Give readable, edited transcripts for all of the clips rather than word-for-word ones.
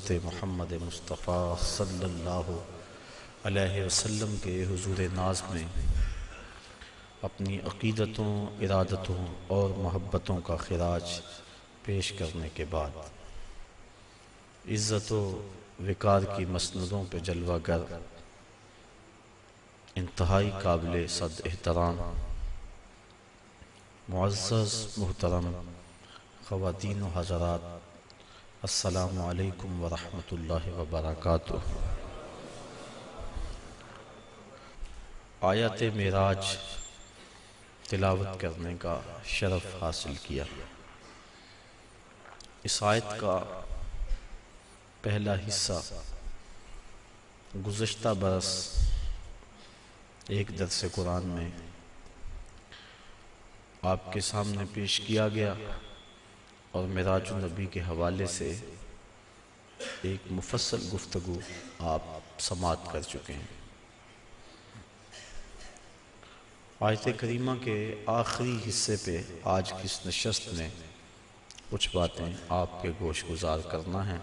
حضرت محمد مصطفیٰ صلی اللہ علیہ وسلم کے حضور ناز میں اپنی عقیدتوں، ارادتوں اور محبتوں کا خراج پیش کرنے کے بعد عزت و وقار کی مسندوں پہ جلوہ گر انتہائی قابل صد احترام معزز محترم خواتین و حضرات، السلام علیکم ورحمۃ اللہ وبرکاتہ۔ آیت معراج تلاوت کرنے کا شرف حاصل کیا۔ اس آیت کا پہلا حصہ گزشتہ برس ایک درس قرآن میں آپ کے سامنے پیش کیا گیا اور معراج النبی کے حوالے سے ایک مفصل گفتگو آپ سماعت کر چکے ہیں۔ آیت کریمہ کے آخری حصے پہ آج کی اس نشست میں کچھ باتیں آپ کے گوش گزار کرنا ہے۔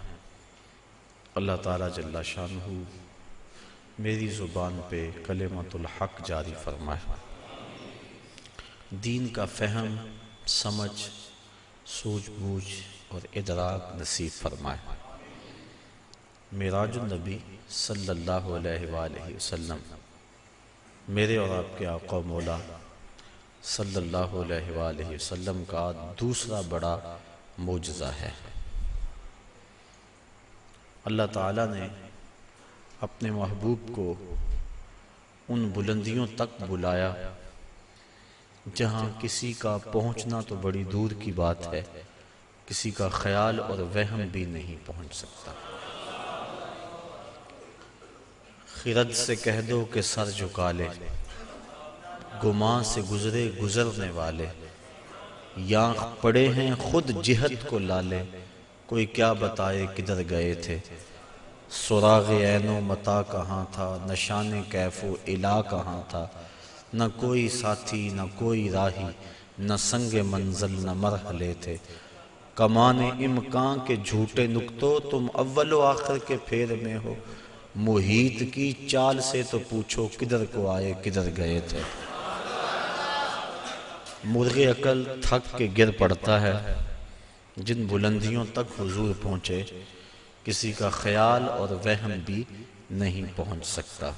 اللہ تعالیٰ جل شانہ میری زبان پہ کلمۃ الحق جاری فرمائے، دین کا فہم، سمجھ، سوجھ بوجھ اور ادراک نصیب فرمائے۔ معراج النبی صلی اللہ علیہ وآلہ وسلم میرے اور آپ کے آقا و مولا صلی اللہ علیہ وآلہ وسلم کا دوسرا بڑا معجزہ ہے۔ اللہ تعالیٰ نے اپنے محبوب کو ان بلندیوں تک بلایا جہاں کسی کا پہنچنا تو بڑی دور کی بات ہے، کسی کا خیال اور وہم بھی نہیں پہنچ سکتا۔ خرد سے کہہ دو کہ سر جھکا لے، گمان سے گزرے گزرنے والے، یاں پڑے ہیں خود جہت کو لالے، کوئی کیا بتائے کدھر گئے تھے، سراغ عین و متا کہاں تھا، نشان کیف و الا کہاں تھا، نہ کوئی ساتھی نہ کوئی راہی، نہ سنگ منزل نہ مرحلے تھے، کمان امکان کے جھوٹے نکتوں تم اول و آخر کے پھیر میں ہو، محیط کی چال سے تو پوچھو کدھر کو آئے کدھر گئے تھے۔ مرغ عقل تھک کے گر پڑتا ہے، جن بلندیوں تک حضور پہنچے کسی کا خیال اور وہم بھی نہیں پہنچ سکتا۔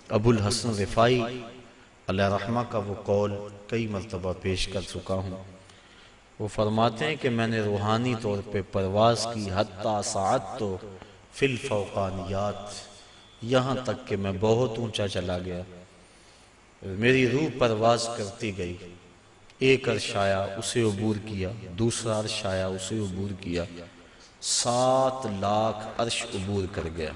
ابو الحسن رفاعی علیہ رحمہ کا وہ قول کئی مرتبہ پیش کر چکا ہوں۔ وہ فرماتے ہیں کہ میں نے روحانی طور پہ پرواز کی حتی ساعت تو فی الفوقانیات، یہاں تک کہ میں بہت اونچا چلا گیا، میری روح پرواز کرتی گئی، ایک عرش آیا اسے عبور کیا، دوسرا عرش آیا اسے عبور کیا، 7 لاکھ عرش عبور کر گیا۔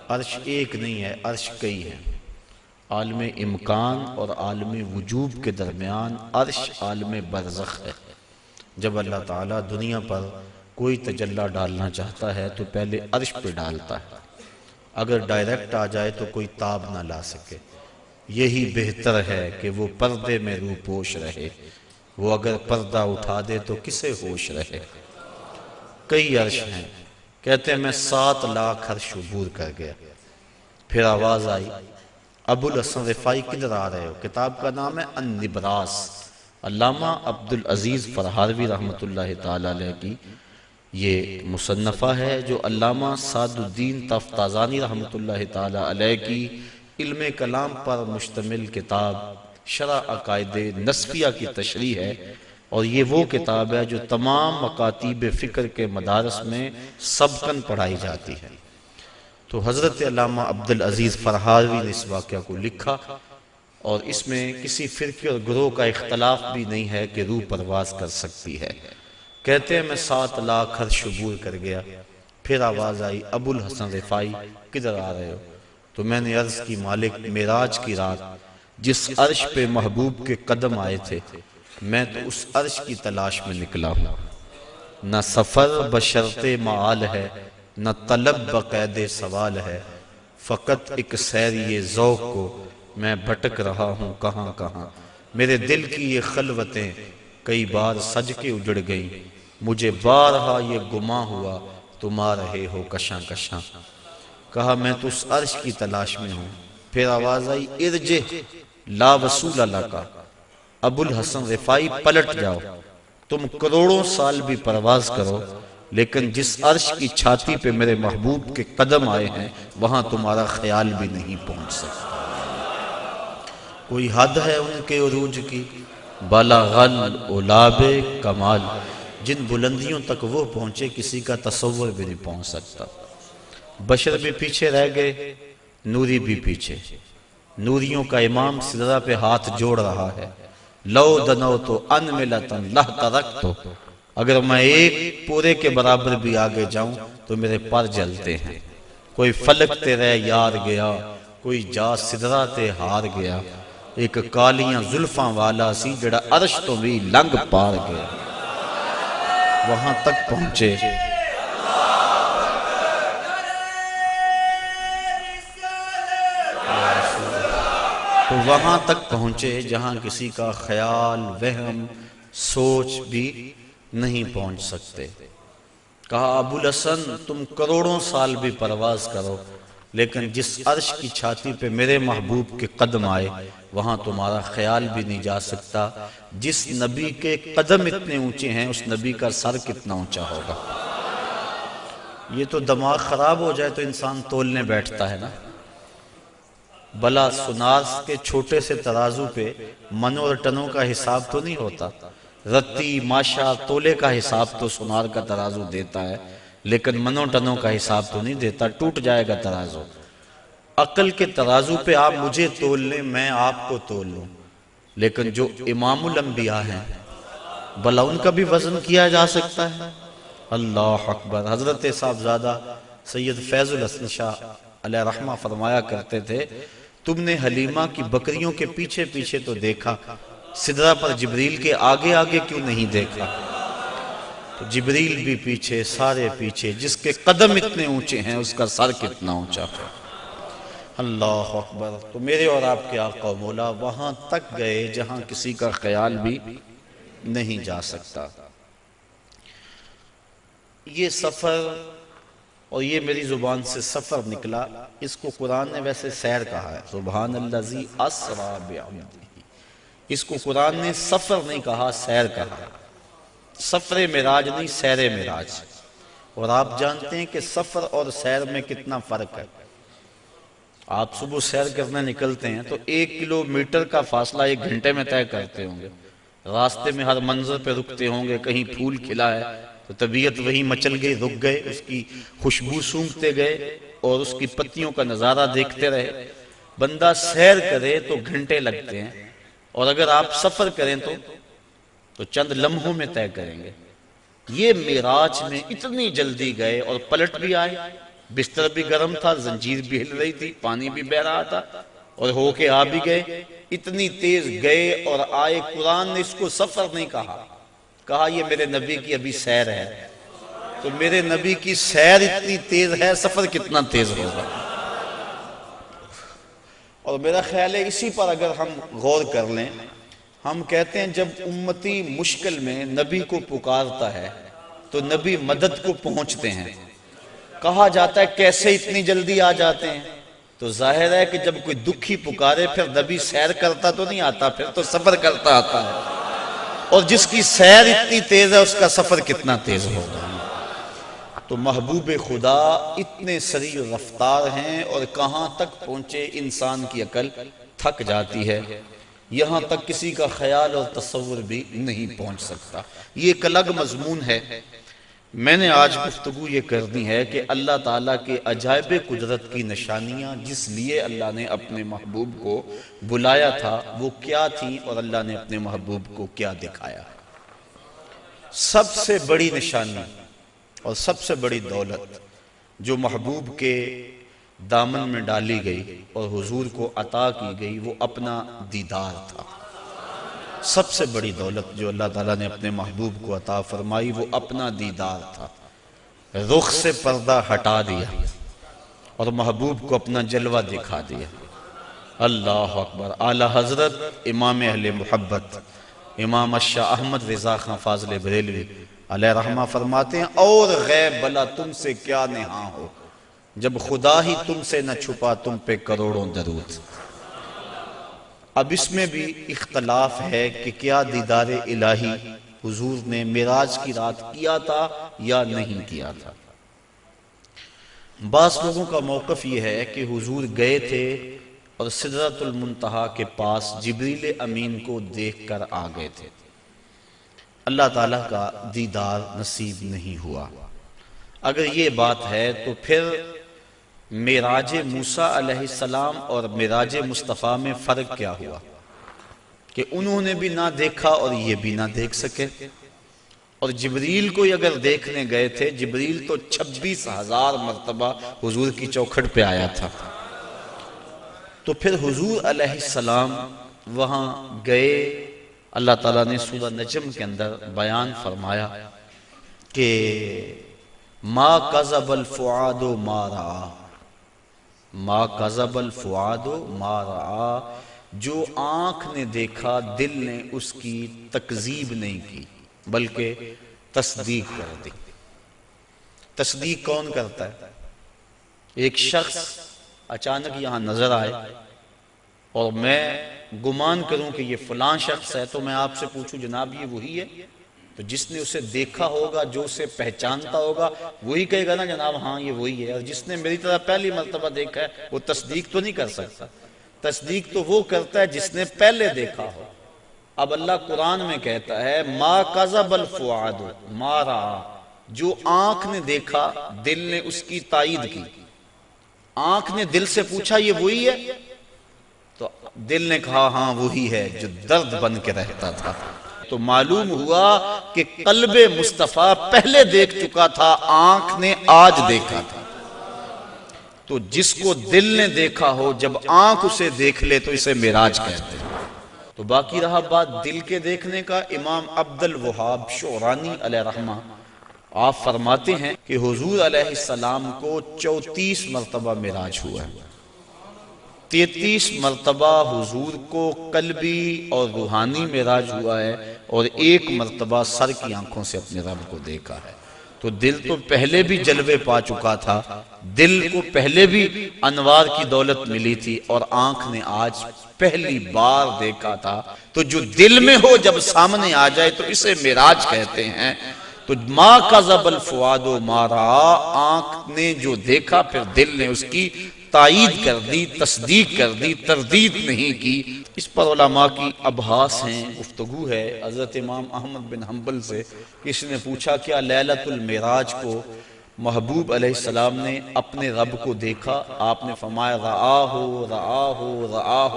عرش ایک نہیں ہے، عرش کئی ہیں۔ عالم امکان اور عالم وجوب کے درمیان عرش عالم برزخ ہے۔ جب اللہ تعالیٰ دنیا پر کوئی تجلی ڈالنا چاہتا ہے تو پہلے عرش پہ ڈالتا ہے، اگر ڈائریکٹ آ جائے تو کوئی تاب نہ لا سکے۔ یہی بہتر ہے کہ وہ پردے میں روح پوش رہے، وہ اگر پردہ اٹھا دے تو کسے ہوش رہے۔ کئی عرش ہیں، کہتے ہیں میں 7 لاکھ عرش عبور کر گیا۔ پھر آواز آئی، ابو الحسن رفاعی کدھر آ رہے ہو؟ کتاب کا نام ہے النبراس، علامہ عبدالعزیز فرہاروی رحمۃ اللہ تعالی علیہ کی یہ مصنفہ ہے، جو علامہ سعد الدین تفتازانی رحمۃ اللہ تعالی علیہ کی علم کلام پر مشتمل کتاب شرح عقائد نسفیہ کی تشریح ہے، اور یہ وہ کتاب ہے جو تمام مکاتیب فکر کے مدارس میں سبقاً پڑھائی جاتی ہے۔ تو حضرت علامہ عبدالعزیز فرہاروی نے اس واقعہ کو لکھا، اور اس میں کسی فرقے اور گروہ کا اختلاف بھی نہیں ہے کہ روح پرواز کر سکتی ہے۔ کہتے ہیں میں 7 لاکھ عرش عبور کر گیا۔ پھر آواز آئی، ابو الحسن رفاعی کدھر آ رہے ہو؟ تو میں نے عرض کی مالک معراج کی رات جس عرش پہ محبوب کے قدم آئے تھے، میں تو اس عرش کی تلاش میں نکلا ہوں۔ نہ سفر بشرط معال ہے، نہ طلب بقید سوال ہے، فقط ایک سیری ذوق کو میں بھٹک رہا ہوں کہاں کہاں۔ میرے دل کی یہ خلوتیں کئی بار سج کے اجڑ گئیں، مجھے بارہا یہ گماں ہوا تم آ رہے ہو کشاں کشاں۔ کہا میں تو اس عرش کی تلاش میں ہوں۔ پھر آواز آئی ارجع لا وصول لک، ابو الحسن رفاعی پلٹ جاؤ، تم کروڑوں سال بھی پرواز کرو لیکن جس عرش کی چھاتی پہ میرے محبوب کے قدم آئے ہیں وہاں تمہارا خیال بھی نہیں پہنچ سکتا۔ کوئی حد ہے ان کے عروج کی، بلغ العلاب کمال، جن بلندیوں تک وہ پہنچے کسی کا تصور بھی نہیں پہنچ سکتا۔ بشر بھی پیچھے رہ گئے، نوری بھی پیچھے۔ نوریوں کا امام سدرہ پہ ہاتھ جوڑ رہا ہے، لو دنوت ان ملتن لہ ترکتو، اگر میں ایک پورے کے برابر بھی آگے جاؤں تو میرے پر جلتے ہیں۔ کوئی فلک تے رہ یار گیا، کوئی جا سدرہ تے ہار گیا، ایک کالیاں زلفاں والا سی جڑا عرش تو بھی لنگ پار گیا۔ وہاں تک پہنچے تو وہاں تک پہنچے جہاں کسی کا خیال، وہم، سوچ بھی نہیں پہنچ سکتے۔ کہا ابو الحسن تم کروڑوں سال بھی پرواز کرو لیکن جس عرش کی چھاتی پہ میرے محبوب کے قدم آئے وہاں تمہارا خیال بھی نہیں جا سکتا۔ جس نبی کے قدم اتنے اونچے ہیں اس نبی کا سر کتنا اونچا ہوگا۔ یہ تو دماغ خراب ہو جائے تو انسان تولنے بیٹھتا ہے نا۔ بلا سنار کے چھوٹے سے ترازو پہ منوں اور ٹنوں کا حساب تو نہیں ہوتا، رتی ماشا تولے کا حساب تو سنار کا ترازو دیتا ہے لیکن منوں ٹنوں کا حساب تو نہیں دیتا، ٹوٹ جائے گا ترازو۔ عقل کے ترازو پہ آپ مجھے تول لیں، میں آپ کو تول لوں، لیکن جو امام الانبیاء ہیں بلا ان کا بھی وزن کیا جا سکتا ہے۔ اللہ اکبر۔ حضرت صاحبزادہ سید فیض الحسن شاہ علیہ رحمہ فرمایا کرتے تھے تم نے حلیمہ کی بکریوں کے پیچھے پیچھے تو دیکھا، سدرہ پر جبریل کے آگے آگے کیوں نہیں دیکھا؟ تو جبریل بھی پیچھے، سارے پیچھے، جس کے قدم اتنے اونچے ہیں اس کا سر کتنا اونچا ہے۔ اللہ اکبر۔ تو میرے اور آپ کے آقا و مولا وہاں تک گئے جہاں کسی کا خیال بھی نہیں جا سکتا۔ یہ سفر اور یہ میری زبان سے سفر نکلا، اس کو قرآن نے ویسے سیر کہا ہے، سبحان الذی اسری بعبدہ۔ اس کو قرآن نے سفر نہیں کہا، سیر کہا۔ سفر معراج نہیں، سیر معراج۔ اور آپ جانتے ہیں کہ سفر اور سیر میں کتنا فرق ہے۔ آپ صبح سیر کرنے نکلتے ہیں تو 1 کلومیٹر کا فاصلہ 1 گھنٹے میں طے کرتے ہوں گے، راستے میں ہر منظر پہ رکتے ہوں گے، کہیں پھول کھلا ہے تو طبیعت وہیں مچل گئی، رک گئے، اس کی خوشبو سونگھتے گئے اور اس کی پتیوں کا نظارہ دیکھتے رہے۔ بندہ سیر کرے تو گھنٹے لگتے ہیں اور اگر آپ سفر کریں تو چند لمحوں میں طے کریں گے۔ یہ معراج میں اتنی جلدی گئے اور پلٹ بھی آئے، بستر بھی گرم تھا، زنجیر بھی ہل رہی تھی، پانی بھی بہہ رہا تھا اور ہو کے آ بھی گئے، اتنی تیز گئے اور آئے۔ قرآن نے اس کو سفر نہیں کہا، کہا یہ میرے نبی کی ابھی سیر ہے۔ تو میرے نبی کی سیر اتنی تیز ہے، سفر کتنا تیز ہوگا۔ اور میرا خیال ہے اسی پر اگر ہم غور کر لیں، ہم کہتے ہیں جب امتی مشکل میں نبی کو پکارتا ہے تو نبی مدد کو پہنچتے ہیں۔ کہا جاتا ہے کیسے اتنی جلدی آ جاتے ہیں؟ تو ظاہر ہے کہ جب کوئی دکھی پکارے پھر نبی سیر کرتا تو نہیں آتا، پھر تو سفر کرتا آتا ہے۔ اور جس کی سیر اتنی تیز ہے اس کا سفر کتنا تیز ہوگا۔ تو محبوب خدا اتنے سریع رفتار ہیں اور کہاں تک پہنچے انسان کی عقل تھک جاتی ہے، یہاں تک کسی کا خیال اور تصور بھی نہیں پہنچ سکتا۔ یہ ایک الگ مضمون ہے۔ میں نے آج گفتگو یہ کرنی ہے کہ اللہ تعالیٰ کے عجائب قدرت کی نشانیاں جس لیے اللہ نے اپنے محبوب کو بلایا تھا وہ کیا تھیں اور اللہ نے اپنے محبوب کو کیا دکھایا۔ سب سے بڑی نشانی اور سب سے بڑی دولت جو محبوب کے دامن میں ڈالی گئی اور حضور کو عطا کی گئی وہ اپنا دیدار تھا۔ سب سے بڑی دولت جو اللہ تعالیٰ نے اپنے محبوب کو عطا فرمائی وہ اپنا دیدار تھا۔ رخ سے پردہ ہٹا دیا اور محبوب کو اپنا جلوہ دکھا دیا۔ اللہ اکبر۔ اعلیٰ حضرت امام اہل محبت امام الشاہ احمد رضا خان فاضل بریلوی علیہ رحمہ فرماتے ہیں اور غیب بلا تم سے کیا نہاں ہو، جب خدا ہی تم سے نہ چھپا تم پہ کروڑوں درود۔ اب اس میں بھی اختلاف ہے کہ کیا دیدار الہی حضور نے معراج کی رات کیا تھا یا نہیں کیا تھا۔ بعض لوگوں کا موقف یہ ہے کہ حضور گئے تھے اور سدرۃ المنتہا کے پاس جبریل امین کو دیکھ کر آ گئے تھے، اللہ تعالیٰ کا دیدار نصیب نہیں ہوا۔ اگر یہ بات ہے تو پھر معراج موسیٰ علیہ السلام اور معراج مصطفیٰ میں فرق کیا ہوا کہ انہوں نے بھی نہ دیکھا اور یہ بھی نہ دیکھ سکے؟ اور جبریل کو اگر دیکھنے گئے تھے، جبریل تو 26,000 مرتبہ حضور کی چوکھٹ پہ آیا تھا، تو پھر حضور علیہ السلام وہاں گئے۔ اللہ تعالیٰ نے سورہ نجم کے اندر بیان فرمایا کہ ما کذب الفؤاد ما رأى، ما کذب الفؤاد ما رأى، جو آنکھ نے دیکھا دل نے اس کی تکذیب نہیں کی بلکہ تصدیق کر دی۔ تصدیق کون کرتا ہے؟ ایک شخص اچانک یہاں نظر آئے اور میں گمان کروں کہ یہ فلاں شخص ہے، تو میں آپ سے پوچھوں جناب یہ وہی ہے؟ تو جس نے اسے دیکھا ہوگا، جو اسے پہچانتا ہوگا، وہی کہے گا نا جناب ہاں یہ وہی ہے۔ اور جس نے میری طرح پہلی مرتبہ دیکھا ہے وہ تصدیق تو نہیں کر سکتا۔ تصدیق تو وہ کرتا ہے جس نے پہلے دیکھا ہو۔ اب اللہ قرآن میں کہتا ہے ما کذب الفؤاد ما رأى، جو آنکھ نے دیکھا دل نے اس کی تائید کی۔ آنکھ نے دل سے پوچھا یہ وہی ہے؟ تو دل نے کہا ہاں وہی ہے جو درد بن کے رہتا تھا۔ تو معلوم ہوا کہ قلب مصطفیٰ پہلے دیکھ چکا تھا، آنکھ نے آج دیکھا تھا۔ تو جس کو دل نے دیکھا ہو جب آنکھ اسے دیکھ لے تو اسے معراج کہتے ہیں۔ تو باقی رہا بات دل کے دیکھنے کا، امام عبد الوہاب شعرانی علیہ رحمہ آپ فرماتے ہیں کہ حضور علیہ السلام کو 34 مرتبہ معراج ہوا ہے۔ 33 مرتبہ حضور کو قلبی اور روحانی معراج ہوا ہے اور 1 مرتبہ سر کی آنکھوں سے اپنے رب کو دیکھا ہے۔ تو دل تو پہلے بھی جلوے پا چکا تھا، دل کو پہلے بھی انوار کی دولت ملی تھی، اور آنکھ نے آج پہلی بار دیکھا تھا۔ تو جو دل میں ہو جب سامنے آ جائے تو اسے معراج کہتے ہیں۔ تو ما کذب الفؤاد ما رأى، آنکھ نے جو دیکھا پھر دل نے اس کی تائید کر دی، تصدیق کر دی، تردید نہیں کی۔ اس پر علماء کی ابحاث ہیں، گفتگو ہے۔ حضرت امام احمد بن حنبل سے کسی نے پوچھا کیا لیلۃ المعراج کو محبوب علیہ السلام نے اپنے رب کو دیکھا؟ آپ نے فرمایا رآہ رآہ رآہ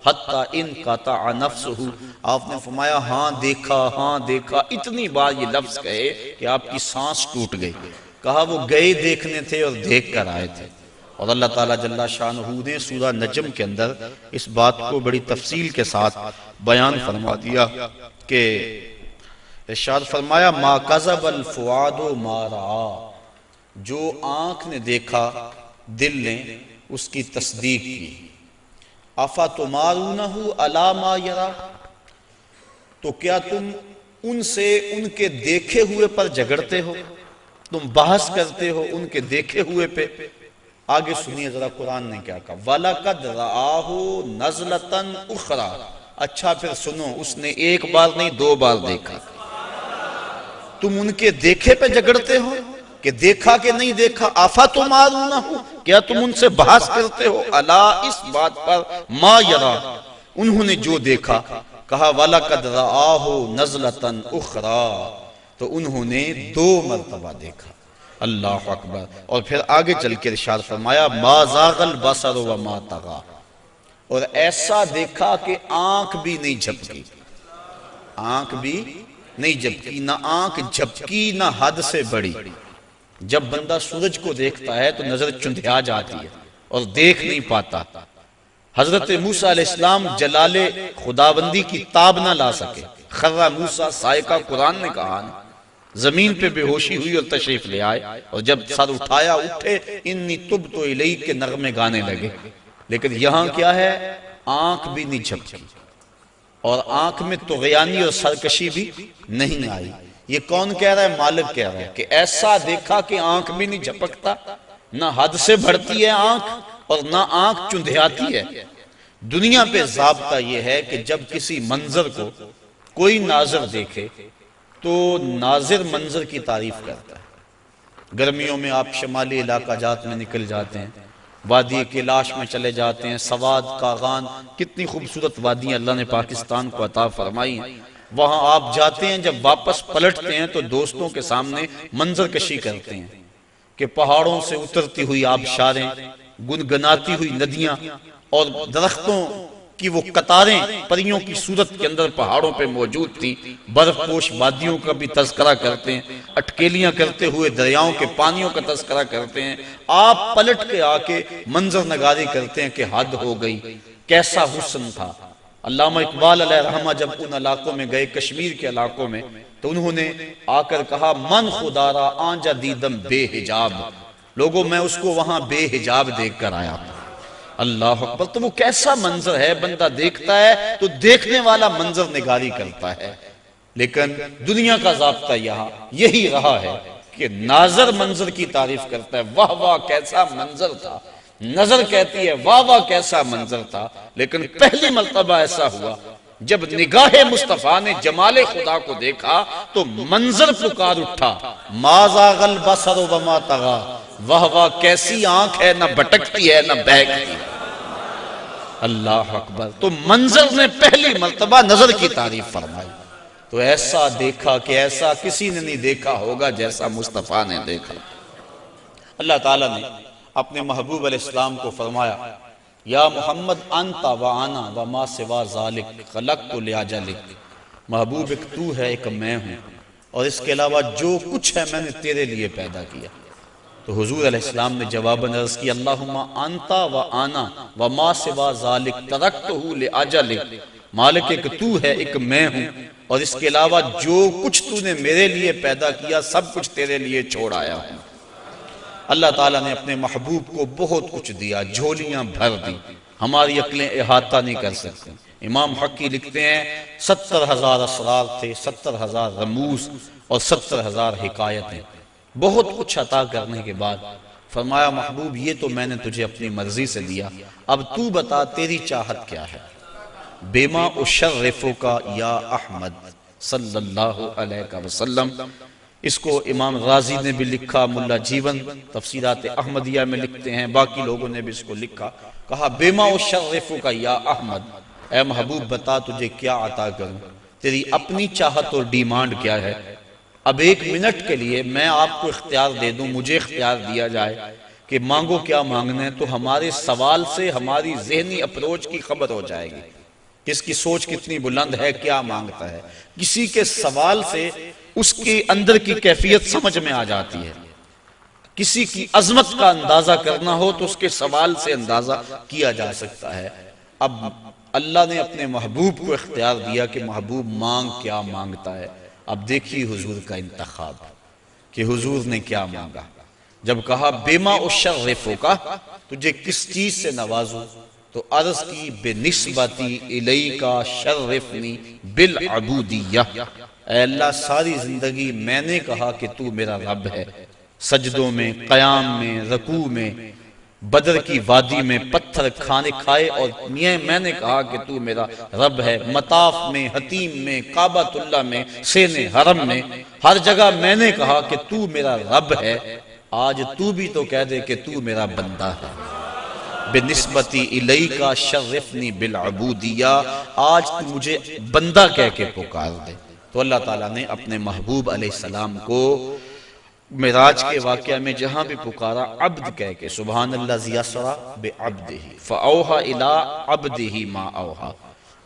حتی انقطع نفسہ، آپ نے فرمایا ہاں دیکھا ہاں دیکھا، اتنی بار یہ لفظ کہے کہ آپ کی سانس ٹوٹ گئی۔ کہا وہ گئے دیکھنے تھے اور دیکھ کر آئے تھے۔ اور اللہ تعالیٰ جل شانہ نے سورہ نجم کے اندر اس بات کو بڑی تفصیل کے ساتھ بیان فرما دیا کہ ارشاد فرمایا ما کذب الفؤاد ما رأى، جو آنکھ نے دیکھا دل نے اس کی تصدیق کی۔ افتمارونہ علی ما یری، تو کیا تم ان سے ان کے دیکھے ہوئے پر جھگڑتے ہو، تم بحث کرتے ہو ان کے دیکھے ہوئے پہ؟ آگے سنیے ذرا قرآن نے کیا کہا، وَلَقَدْ رَآهُ نَزْلَةً أُخْرَى، اچھا پھر سنو، اس نے 1 بار نہیں 2 بار دیکھا۔ تم ان کے دیکھے پہ جھگڑتے ہو کہ دیکھا کہ نہیں دیکھا؟ اَفَتُمَارُونَهُ، کیا تم ان سے بحث کرتے ہو؟ الا، اس بات پر، ما یرا، انہوں نے جو دیکھا۔ کہا وَلَقَدْ رَآهُ نَزْلَةً أُخْرَى، تو انہوں نے 2 مرتبہ دیکھا۔ اللہ اکبر۔ اور پھر آگے چل کے ارشاد فرمایا ما زاغ البصر وما طغى، اور ایسا دیکھا کہ آنکھ بھی نہیں جھپکی، آنکھ بھی نہیں جھپکی، نہ آنکھ جھپکی نہ حد سے بڑی۔ جب بندہ سورج کو دیکھتا ہے تو نظر چندھیا جاتی ہے اور دیکھ نہیں پاتا۔ حضرت موسیٰ علیہ السلام جلال خداوندی کی تاب نہ لا سکے، خرّ موسیٰ صاعقہ، قرآن نے کہا، زمین پہ بے ہوشی ہوئی اور تشریف لے آئے، اور جب سر اٹھایا اٹھے انی تبت الیک کے نغمے گانے لگے۔ لیکن یہاں کیا ہے؟ آنکھ بھی نہیں جھپکی اور آنکھ میں طغیانی اور سرکشی بھی نہیں آئی۔ یہ کون کہہ رہا ہے؟ مالک کہہ رہا ہے کہ ایسا دیکھا کہ آنکھ بھی نہیں جھپکتا، نہ حد سے بڑھتی ہے آنکھ اور نہ آنکھ چندھیاتی ہے۔ دنیا پہ ضابطہ یہ ہے کہ جب کسی منظر کو کوئی ناظر دیکھے تو ناظر منظر کی تعریف کرتا ہے۔ گرمیوں میں آپ شمالی علاقہ جات میں نکل جاتے ہیں، وادی کیلاش میں چلے جاتے ہیں، سواد کاغان، کتنی خوبصورت وادیاں اللہ نے پاکستان کو عطا فرمائی ہیں، وہاں آپ جاتے ہیں، جب واپس پلٹتے ہیں تو دوستوں کے سامنے منظر کشی کرتے ہیں کہ پہاڑوں سے اترتی ہوئی آبشاریں، گنگناتی ہوئی ندیاں اور درختوں کی وہ قطاریں پریوں کی صورت کے اندر پہاڑوں پہ موجود تھی، برف پوش وادیوں کا بھی تذکرہ کرتے ہیں، اٹکیلیاں کرتے ہوئے دریاؤں کے پانیوں کا تذکرہ کرتے ہیں۔ آپ پلٹ کے آ کے منظر نگاری کرتے ہیں کہ حد ہو گئی، کیسا حسن تھا۔ علامہ اقبال علیہ رحمہ جب ان علاقوں میں گئے، کشمیر کے علاقوں میں، تو انہوں نے آ کر کہا من خدا را آنجا دیدم بے حجاب، لوگوں میں اس کو وہاں بے حجاب دیکھ کر آیا۔ اللہ اکبر! تو وہ کیسا منظر ہے، بندہ دیکھتا ہے تو دیکھنے والا منظر نگاری کرتا ہے۔ لیکن دنیا کا ضابطہ یہاں یہی رہا ہے کہ ناظر منظر کی تعریف کرتا ہے، واہ واہ کیسا منظر تھا، نظر کہتی ہے واہ واہ کیسا منظر تھا۔ لیکن پہلی مرتبہ ایسا ہوا جب نگاہ مصطفیٰ نے جمال خدا کو دیکھا تو منظر پکار اٹھا، ما زاغ البصر وما طغی، واہ واہ کیسی آنکھ ہے، نہ بھٹکتی ہے نہ بہکتی ہے۔ اللہ اکبر! تو منظر نے پہلی مرتبہ نظر کی تعریف فرمائی۔ تو ایسا دیکھا کہ ایسا کسی نے نہیں دیکھا ہوگا جیسا مصطفیٰ نے دیکھا۔ اللہ تعالیٰ نے اپنے محبوب علیہ السلام کو فرمایا، یا محمد انت و انا و ما سوا ذالک خلقت لاجلک، محبوب ایک تو ہے ایک میں ہوں، اور اس کے علاوہ جو کچھ ہے میں نے تیرے لیے پیدا کیا۔ تو حضور علیہ السلام نے جواباً عرض کیا، اللہم انت و انا و ما سوا ذالک ترکتہ لاجلک، مالک ایک تو ہے ایک میں ہوں، اور اس کے علاوہ جو کچھ تو نے میرے لیے پیدا کیا سب کچھ تیرے لیے چھوڑ آیا ہوں۔ اللہ تعالیٰ نے اپنے محبوب کو بہت کچھ دیا، جھولیاں بھر دی، ہماری عقلیں احاطہ نہیں کر سکتی۔ امام حقی لکھتے ہیں 70,000 اسرار تھے، 70,000 رموز اور 70,000 حکایتیں، بہت کچھ عطا کرنے کے بعد فرمایا محبوب یہ تو میں نے تجھے اپنی مرضی سے دیا، اب تو بتا تیری چاہت کیا ہے۔ بیما اشرفک یا احمد صلی اللہ علیہ وسلم، اس کو امام غازی نے بھی لکھا، ملا جیون تفسیرات احمدیہ میں لکھتے ہیں، باقی لوگوں نے بھی اس کو لکھا، کہا بیما اشرفک یا احمد، اے محبوب بتا تجھے کیا عطا کروں، تیری اپنی چاہت اور ڈیمانڈ کیا ہے۔ اب ایک منٹ کے لیے میں آپ کو اختیار دے دوں، مجھے اختیار دیا جائے کہ مانگو کیا مانگنا ہے، تو ہمارے سوال سے ہماری ذہنی اپروچ کی خبر ہو جائے گی، کس کی سوچ کتنی بلند ہے، کیا مانگتا ہے۔ کسی کے سوال سے اس کے اندر کی کیفیت سمجھ میں آ جاتی ہے، کسی کی عظمت کا اندازہ کرنا ہو تو اس کے سوال سے اندازہ کیا جا سکتا ہے۔ اب اللہ نے اپنے محبوب کو اختیار دیا کہ محبوب مانگ کیا مانگتا ہے۔ اب دیکھیے حضور کا انتخاب کہ حضور نے کیا مانگا۔ جب کہا بیما اشرفک، تجھے کس چیز سے نوازوں، تو عرض کی بنسبتی الیک شرفنی بالعبودیہ، اے اللہ ساری زندگی میں نے کہا کہ تو میرا رب ہے، سجدوں میں، قیام میں، رکوع میں، بدر کی وادی میں پتھر کھانے کھائے اور میں نے کہا کہ تو میرا رب ہے، مطاف میں، حتیم میں، کعبۃ اللہ میں، سین حرم میں، ہر جگہ میں نے کہا کہ تو میرا رب ہے۔ آج تو بھی تو کہہ دے کہ تو میرا بندہ ہے، بنسبتی الیک شرفنی بالعبودیہ، آج تو مجھے بندہ کہہ کے پکار دے۔ تو اللہ تعالیٰ نے اپنے محبوب علیہ السلام کو معراج کے واقعہ میں جہاں بھی پکارا عبد کہہ کے، سبحان الذی اسری بعبدہ فاوحی الی عبدہ ما اوحی،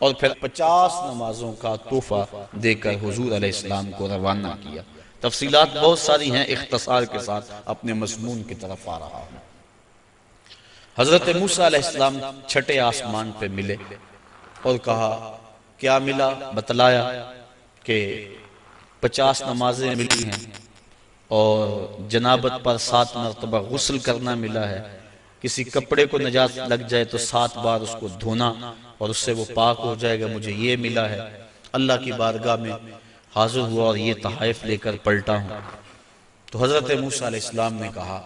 اور پھر 50 نمازوں کا تحفہ دے کر حضور علیہ السلام کو روانہ کیا۔ تفصیلات بہت ساری ہیں، اختصار کے ساتھ اپنے مضمون کی طرف آ رہا ہوں۔ حضرت موسیٰ علیہ السلام چھٹے آسمان پہ ملے اور کہا کیا ملا، بتلایا کہ 50 نمازیں ملی ہیں اور جنابت پر 7 مرتبہ غسل کرنا ملا ہے، کسی کپڑے کو نجاست لگ جائے تو 7 بار اس کو دھونا اور اس سے وہ پاک ہو جائے گا، مجھے یہ ملا ہے۔ اللہ کی بارگاہ میں حاضر ہوا اور یہ تحائف لے کر پلٹا ہوں، تو حضرت موسیٰ علیہ السلام نے کہا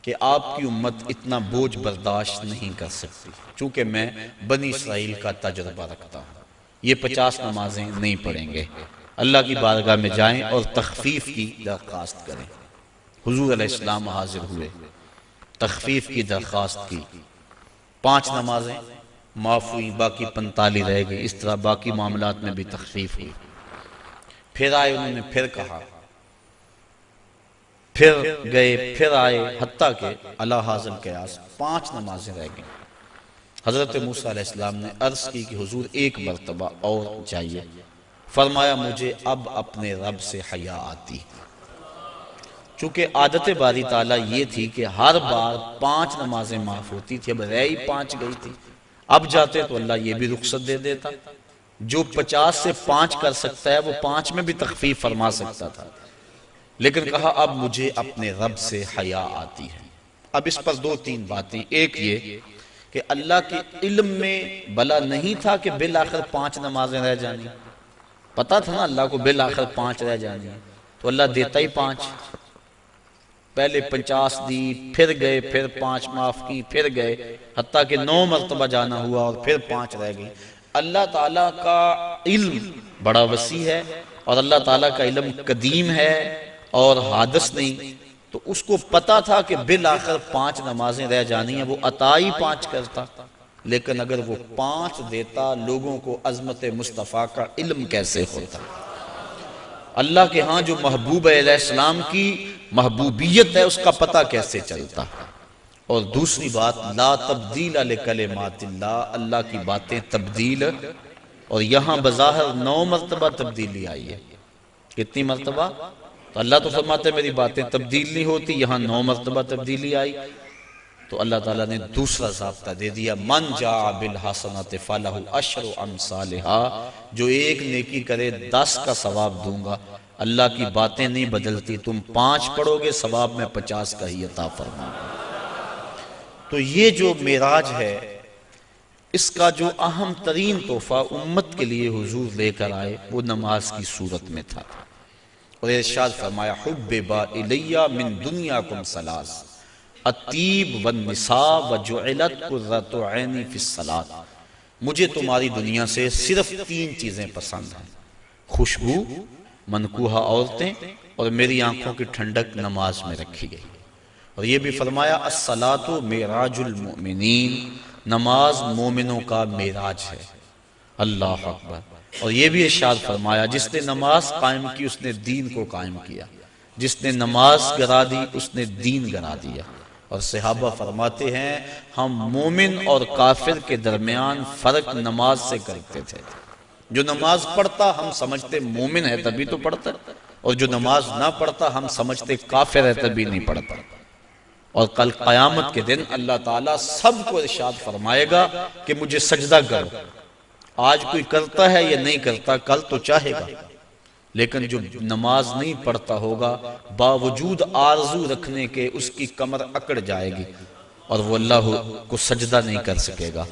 کہ آپ کی امت اتنا بوجھ برداشت نہیں کر سکتی، چونکہ میں بنی اسرائیل کا تجربہ رکھتا ہوں، یہ 50 نمازیں نہیں پڑھیں گے، اللہ کی بارگاہ میں جائیں اور تخفیف کی درخواست کریں۔ حضور علیہ السلام حاضر ہوئے، تخفیف کی درخواست کی، 5 نمازیں معاف ہوئی، باقی 45 رہ گئی، اس طرح باقی معاملات میں بھی تخفیف ہوئی۔ پھر آئے، انہوں نے پھر کہا، پھر گئے، پھر آئے، حتیٰ کہ اللہ حاضر قیاس 5 نمازیں رہ گئیں۔ حضرت موسیٰ علیہ السلام نے عرض کی کہ حضور ایک مرتبہ اور جائیے۔ فرمایا مجھے اب اپنے رب سے حیا آتی، چونکہ عادت باری تعالیٰ یہ تھی کہ ہر بار 5 نمازیں معاف ہوتی تھی، اب رہ ہی 5 گئی تھی، اب جاتے تو اللہ یہ بھی رخصت دے دیتا، جو 50 سے 5 کر سکتا ہے وہ 5 میں بھی تخفیف فرما سکتا تھا، لیکن کہا اب مجھے اپنے رب سے حیا آتی ہے۔ اب اس پر 2-3 باتیں، ایک یہ کہ اللہ کے علم میں بلا نہیں تھا کہ بالآخر 5 نمازیں رہ جانی، پتا تھا نا اللہ کو بالآخر 5 رہ جانی، تو اللہ دیتا ہی 5، پہلے 50 دی، پھر گئے، پھر 5 معاف کی، پھر گئے، حتیٰ کہ 9 مرتبہ جانا ہوا اور پھر 5 رہ گئی۔ اللہ تعالیٰ کا علم بڑا وسیع ہے، اور اللہ تعالیٰ کا علم قدیم ہے اور حادث نہیں، تو اس کو پتا تھا کہ بالآخر 5 نمازیں رہ جانی ہیں، وہ عطا ہی 5 کرتا، لیکن اگر وہ 5 دیتا لوگوں کو عظمت مصطفیٰ کا علم کیسے ہوتا؟ اللہ کے ہاں جو محبوب علیہ السلام کی محبوبیت ہے اس کا پتہ کیسے چلتا؟ اور دوسری بات، لا تبدیل لکلمات اللہ، اللہ کی باتیں تبدیل، اور یہاں بظاہر 9 مرتبہ تبدیلی آئی ہے، کتنی مرتبہ؟ تو اللہ تو فرماتے ہیں میری باتیں تبدیل نہیں ہوتی، یہاں 9 مرتبہ تبدیلی آئی، تو اللہ تعالیٰ نے دوسرا ضابطہ دے دیا، من جاء بالحسنۃ فلہ عشر امثالھا، جو ایک نیکی کرے 10 کا ثواب دوں گا۔ اللہ کی باتیں نہیں بدلتی، تم 5 پڑھو گے ثواب میں 50 کا ہی عطا فرماؤں گا۔ تو یہ جو معراج ہے، اس کا جو اہم ترین تحفہ امت کے لیے حضور لے کر آئے وہ نماز کی صورت میں تھا، اور ارشاد فرمایا حبب الی من دنیاکم ثلاث الطیب والنساء وجعلت قرۃ عینی فی الصلاۃ، مجھے تمہاری دنیا سے صرف 3 چیزیں پسند ہیں، خوشبو، منکوحہ عورتیں، اور میری آنکھوں کی ٹھنڈک نماز میں رکھی گئی۔ اور یہ بھی فرمایا الصلاۃ معراج المؤمنین، نماز مومنوں کا معراج ہے، اللہ اکبر۔ اور یہ بھی ارشاد فرمایا جس نے نماز قائم کی اس نے دین کو قائم کیا، جس نے نماز گرا دی اس نے دین گرا دیا۔ اور صحابہ فرماتے ہیں ہم مومن اور کافر کے درمیان فرق نماز سے کرتے تھے، جو نماز پڑھتا ہم سمجھتے مومن ہے تبھی تو پڑھتا، اور جو نماز نہ پڑھتا ہم سمجھتے کافر ہے تبھی نہیں پڑھتا۔ اور کل قیامت کے دن اللہ تعالیٰ سب کو ارشاد فرمائے گا کہ مجھے سجدہ کرو، آج کوئی کرتا ہے یا نہیں کرتا، کل تو چاہے گا، لیکن جو نماز نہیں پڑھتا ہوگا باوجود آرزو رکھنے کے اس کی کمر اکڑ جائے گی اور وہ اللہ کو سجدہ نہیں کر سکے گا۔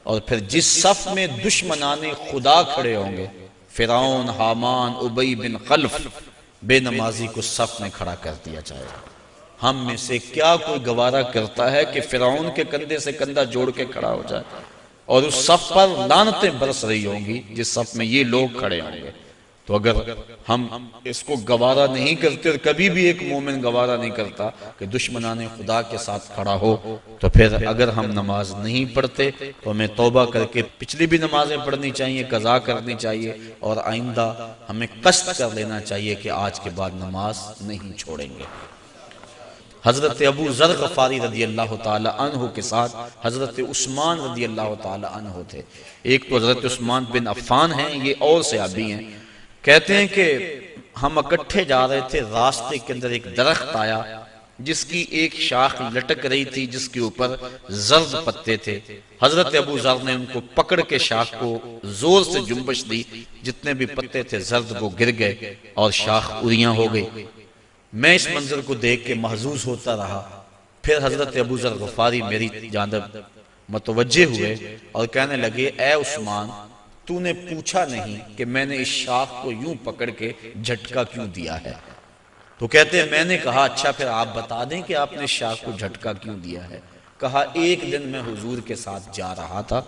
اور پھر جس صف میں دشمنان خدا کھڑے ہوں گے، فرعون، حامان، ابی بن خلف، بے نمازی کو صف میں کھڑا کر دیا جائے گا۔ ہم میں سے کیا کوئی گوارا کرتا ہے کہ فرعون کے کندھے سے کندھا جوڑ کے کھڑا ہو جائے، اور اس صف پر لعنتیں برس رہی ہوں گی جس صف میں یہ لوگ کھڑے ہوں گے؟ تو اگر ہم اس کو گوارا نہیں کرتے، اور کبھی بھی ایک مومن گوارا نہیں کرتا کہ دشمنان خدا کے ساتھ کھڑا ہو، تو پھر اگر ہم نماز نہیں پڑھتے تو ہمیں توبہ کر کے پچھلی بھی نمازیں پڑھنی چاہیے، قضا کرنی چاہیے، اور آئندہ ہمیں قصد کر لینا چاہیے کہ آج کے بعد نماز نہیں چھوڑیں گے۔ حضرت ابو ذر غفاری رضی اللہ تعالی عنہ کے ساتھ حضرت عثمان رضی اللہ تعالی عنہ تھے۔ ایک تو حضرت عثمان بن عفان ہیں، یہ اور صحابی ہیں، کہتے ہیں کہ ہم اکٹھے جا رہے تھے، راستے کے اندر ایک درخت آیا جس کی ایک شاخ لٹک رہی تھی جس کے اوپر زرد پتے تھے۔ حضرت ابو ذر نے ان کو پکڑ کے شاخ کو زور سے جنبش دی، جتنے بھی پتے تھے زرد وہ گر گئے اور شاخ اریاں ہو گئی۔ میں اس منظر کو دیکھ کے محظوظ ہوتا رہا۔ پھر حضرت ابو ذر غفاری میری جانب متوجہ ہوئے اور کہنے لگے اے عثمان، تو نے پوچھا نہیں کہ میں نے اس شاخ کو یوں پکڑ کے جھٹکا کیوں دیا ہے؟ تو کہتے ہیں میں نے کہا اچھا پھر آپ بتا دیں کہ آپ نے شاخ کو جھٹکا کیوں دیا ہے؟ کہا ایک دن میں حضور کے ساتھ جا رہا تھا،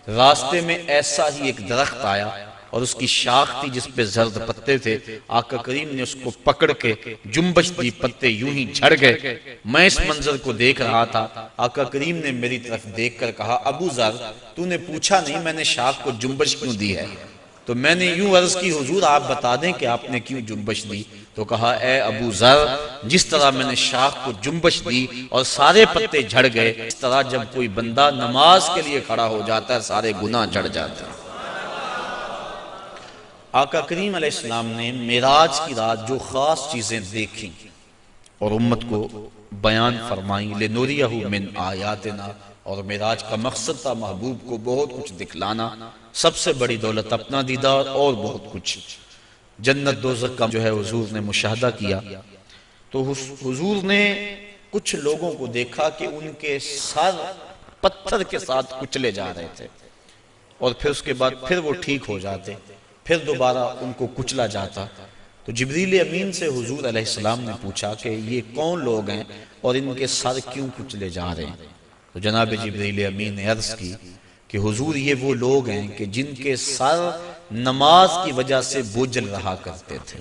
راستے میں ایسا ہی ایک درخت آیا اور اس کی شاخ تھی جس پہ زرد پتے تھے، آقا کریم نے اس کو پکڑ کے جنبش دی، پتے یوں ہی جھڑ گئے۔ میں اس منظر کو دیکھ رہا تھا، آقا کریم نے میری طرف دیکھ کر کہا ابو ذر تو نے پوچھا نہیں میں نے شاخ کو جنبش کیوں دی ہے؟ تو میں نے یوں عرض کی حضور آپ بتا دیں کہ آپ نے کیوں جنبش دی؟ تو کہا اے ابو ذر جس طرح میں نے شاخ کو جنبش دی اور سارے پتے جھڑ گئے، اس طرح جب کوئی بندہ نماز کے لیے کھڑا ہو جاتا ہے سارے گناہ جھڑ جاتے ہیں۔ آقا کریم علیہ السلام نے معراج کی رات جو خاص چیزیں دیکھیں اور امت کو بیان فرمائیں، لِنُرِيَهُ مِنْ آیاتنا، اور معراج کا مقصد تھا محبوب کو بہت کچھ دکھلانا، سب سے بڑی دولت اپنا دیدار اور بہت کچھ، جنت دوزخ کا جو ہے حضور نے مشاہدہ کیا۔ تو حضور نے کچھ لوگوں کو دیکھا کہ ان کے سر پتھر کے ساتھ کچلے جا رہے تھے، اور پھر اس کے بعد پھر وہ ٹھیک ہو جاتے، پھر دوبارہ ان کو کچلا جاتا۔ تو جبریل امین سے حضور علیہ السلام نے پوچھا کہ یہ کون لوگ ہیں اور ان کے سر کیوں کچلے جا رہے ہیں؟ تو جناب جبریل امین نے عرض کی کہ حضور یہ وہ لوگ ہیں کہ جن کے سر نماز کی وجہ سے بوجھل رہا کرتے تھے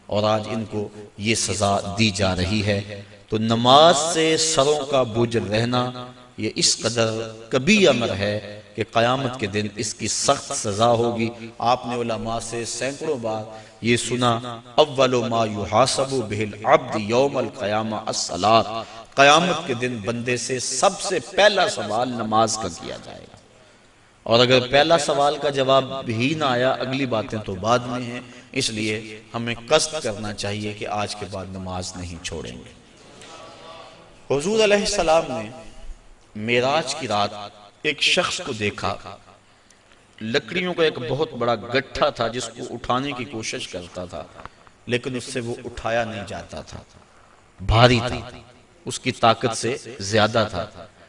اور آج ان کو یہ سزا دی جا رہی ہے۔ تو نماز سے سروں کا بوجھل رہنا یہ اس قدر کبھی امر ہے کہ قیامت کے دن اس کی سخت سزا ہوگی۔ آپ نے علماء سے سینکڑوں بار یہ سنا اول ما یحاسب بہ العبد یوم القیامہ الصلاۃ، قیامت کے دن بندے سے سب سے پہلا سوال نماز کا کیا جائے گا، اور اگر پہلا سوال کا جواب ہی نہ آیا اگلی باتیں تو بعد میں ہیں، اس لیے ہمیں قصد کرنا چاہیے کہ آج کے بعد نماز نہیں چھوڑیں گے۔ حضور علیہ السلام نے معراج کی رات ایک شخص کو دیکھا، لکڑیوں کا ایک بہت بڑا گٹھا تھا جس کو اٹھانے کی کوشش کرتا تھا لیکن اس سے وہ اٹھایا نہیں جاتا تھا، بھاری تھا، اس کی طاقت سے زیادہ تھا،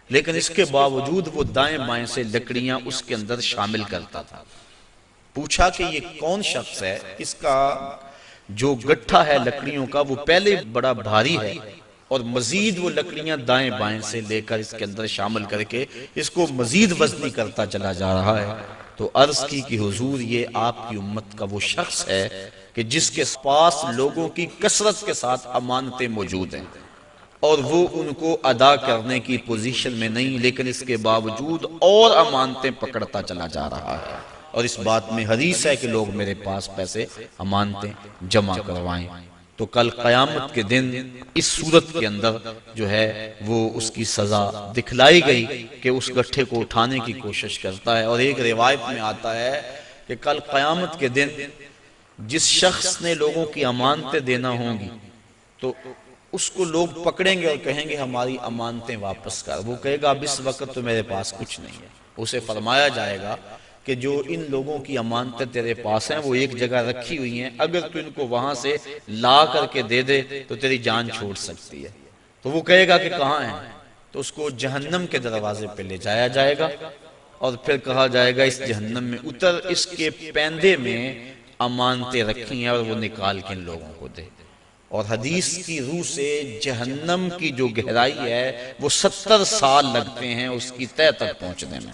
لیکن اس کے باوجود وہ دائیں بائیں سے لکڑیاں اس کے اندر شامل کرتا تھا۔ پوچھا کہ یہ کون شخص ہے؟ اس کا جو گٹھا ہے لکڑیوں کا وہ پہلے بڑا بھاری ہے اور مزید وہ لکڑیاں دائیں بائیں سے لے کر اس کے اندر شامل کر کے اس کو مزید وزنی کرتا چلا جا رہا ہے۔ تو عرض کی کہ حضور یہ آپ کی امت کا وہ شخص ہے کہ جس کے پاس لوگوں کی کثرت کے ساتھ امانتیں موجود ہیں اور وہ ان کو ادا کرنے کی پوزیشن میں نہیں، لیکن اس کے باوجود اور امانتیں پکڑتا چلا جا رہا ہے، اور اس بات میں حدیث ہے کہ لوگ میرے پاس پیسے امانتیں جمع کروائیں۔ تو کل قیامت کے دن اس صورت کے اندر جو ہے وہ اس کی سزا دکھلائی گئی کہ اس گٹھے کو اٹھانے کی کوشش کرتا ہے، اور ایک روایت میں آتا ہے کہ کل قیامت کے دن جس شخص نے لوگوں کی امانتیں دینا ہوں گی تو اس کو لوگ پکڑیں گے اور کہیں گے ہماری امانتیں واپس کر، وہ کہے گا اب اس وقت تو میرے پاس کچھ نہیں ہے۔ اسے فرمایا جائے گا کہ جو ان لوگوں کی امانتیں تیرے پاس ہیں وہ ایک جگہ رکھی ہوئی ہیں، اگر تو ان کو وہاں سے لا کر کے دے دے تو تیری جان چھوڑ سکتی ہے۔ تو وہ کہے گا کہ کہاں ہیں؟ تو اس کو جہنم کے دروازے پہ لے جایا جائے گا اور پھر کہا جائے گا اس جہنم میں اتر، اس کے پیندے میں امانتیں رکھی ہیں اور وہ نکال کے ان لوگوں کو دے۔ اور حدیث کی روح سے جہنم کی جو گہرائی ہے وہ 70 سال لگتے ہیں اس کی تہہ تک پہنچنے میں۔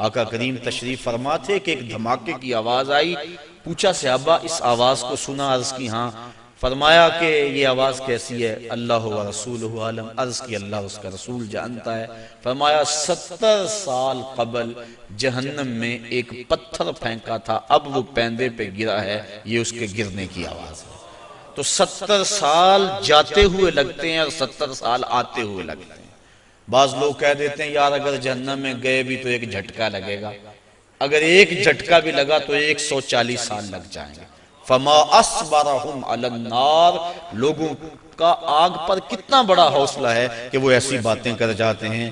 آقا کریم تشریف فرما تھے کہ ایک دھماکے کی آواز آئی، پوچھا صحابہ اس آواز کو سنا؟ عرض کی ہاں۔ فرمایا کہ یہ آواز کیسی ہے؟ اللہ و رسولہ عالم۔ عرض کی اللہ اس کا رسول جانتا ہے۔ فرمایا 70 سال قبل جہنم میں ایک پتھر پھینکا تھا، اب وہ پیندے پہ گرا ہے، یہ اس کے گرنے کی آواز ہے۔ تو 70 سال جاتے ہوئے لگتے ہیں اور 70 سال آتے ہوئے لگتے ہیں۔ بعض لوگ کہہ دیتے ہیں یار اگر جہنم میں گئے بھی تو ایک جھٹکا لگے گا، اگر ایک جھٹکا بھی لگا تو 140 سال لگ جائیں گے۔ فما اصبرہم علی النار، لوگوں کا آگ پر کتنا بڑا حوصلہ ہے کہ وہ ایسی باتیں کر جاتے ہیں۔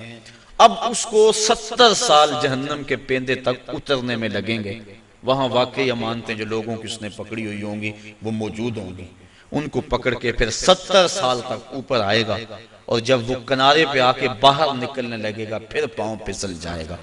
اب اس کو 70 سال جہنم کے پیندے تک اترنے میں لگیں گے، وہاں واقعی امانتیں جو لوگوں کی اس نے پکڑی ہوئی ہوں گی وہ موجود ہوں گی، ان کو پکڑ کے پھر 70 سال تک اوپر آئے گا، اور جب وہ کنارے پہ آ کے باہر نکلنے لگے گا پھر پاؤں پھسل جائے گا۔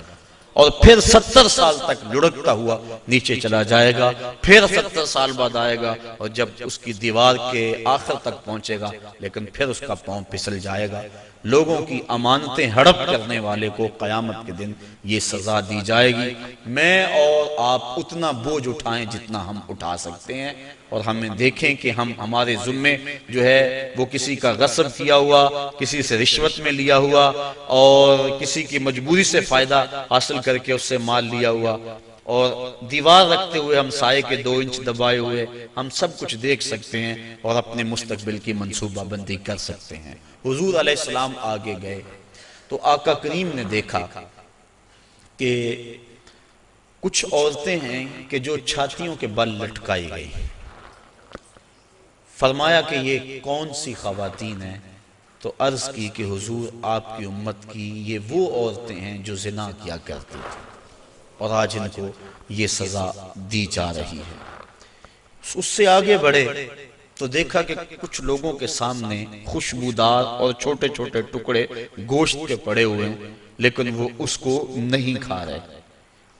اور پھر 70 سال تک لڑکتا ہوا نیچے چلا جائے گا، پھر 70 سال بعد آئے گا اور جب اس کی دیوار کے آخر تک پہنچے گا لیکن پھر اس کا پاؤں پھسل جائے گا۔ لوگوں کی امانتیں ہڑپ کرنے والے کو قیامت کے دن یہ سزا دی جائے گی۔ میں اور آپ اتنا بوجھ اٹھائیں جتنا ہم اٹھا سکتے ہیں، اور ہمیں دیکھیں کہ ہم ہمارے ذمے جو ہے وہ کسی کا غصب کیا ہوا، کسی سے رشوت میں لیا ہوا، اور کسی کی مجبوری سے فائدہ حاصل کر کے اس سے مال لیا ہوا، اور دیوار رکھتے ہوئے ہم سائے کے 2 انچ دبائے ہوئے ہم سب کچھ دیکھ سکتے ہیں اور اپنے مستقبل کی منصوبہ بندی کر سکتے ہیں۔ حضور علیہ السلام آگے گئے تو آقا کریم نے دیکھا کہ کچھ عورتیں ہیں کہ جو چھاتیوں کے بل لٹکائی گئی۔ فرمایا کہ یہ کون سی خواتین ہیں؟ تو عرض کی کہ حضور آپ کی امت کی یہ وہ عورتیں ہیں جو زنا کیا کرتی تھیں اور آج ان کو یہ سزا دی جا رہی ہے۔ اس سے آگے بڑھے تو دیکھا کہ کچھ لوگوں کے سامنے خوشبودار اور چھوٹے چھوٹے ٹکڑے گوشت کے پڑے ہوئے ہیں لیکن وہ اس کو نہیں کھا رہے۔